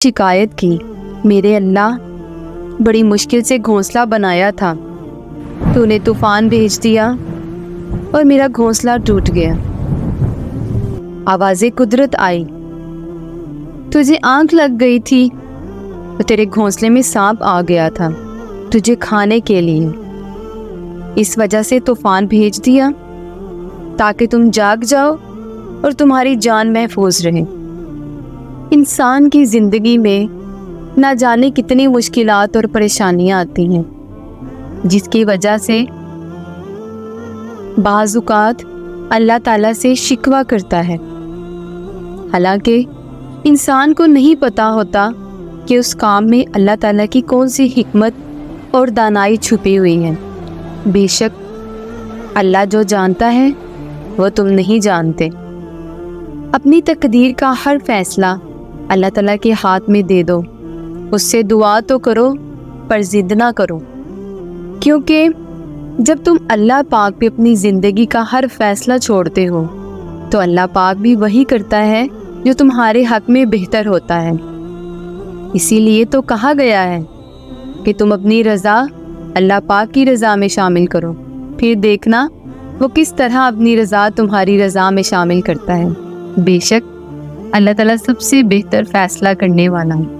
شکایت کی، میرے اللہ، بڑی مشکل سے گھونسلہ بنایا تھا، تو نے طوفان بھیج دیا اور میرا گھونسلہ ٹوٹ گیا۔ آواز قدرت آئی، تجھے آنکھ لگ گئی تھی اور تیرے گھونسلے میں سانپ آ گیا تھا تجھے کھانے کے لیے، اس وجہ سے طوفان بھیج دیا تاکہ تم جاگ جاؤ اور تمہاری جان محفوظ رہے۔ انسان کی زندگی میں نہ جانے کتنی مشکلات اور پریشانیاں آتی ہیں، جس کی وجہ سے بعض اوقات اللہ تعالیٰ سے شکوہ کرتا ہے، حالانکہ انسان کو نہیں پتہ ہوتا کہ اس کام میں اللہ تعالیٰ کی کون سی حکمت اور دانائی چھپی ہوئی ہے۔ بے شک اللہ جو جانتا ہے وہ تم نہیں جانتے۔ اپنی تقدیر کا ہر فیصلہ اللہ تعالیٰ کے ہاتھ میں دے دو، اس سے دعا تو کرو پر ضد نہ کرو، کیونکہ جب تم اللہ پاک پہ اپنی زندگی کا ہر فیصلہ چھوڑتے ہو تو اللہ پاک بھی وہی کرتا ہے جو تمہارے حق میں بہتر ہوتا ہے۔ اسی لیے تو کہا گیا ہے کہ تم اپنی رضا اللہ پاک کی رضا میں شامل کرو، پھر دیکھنا وہ کس طرح اپنی رضا تمہاری رضا میں شامل کرتا ہے۔ بے شک اللہ تعالیٰ سب سے بہتر فیصلہ کرنے والا ہے۔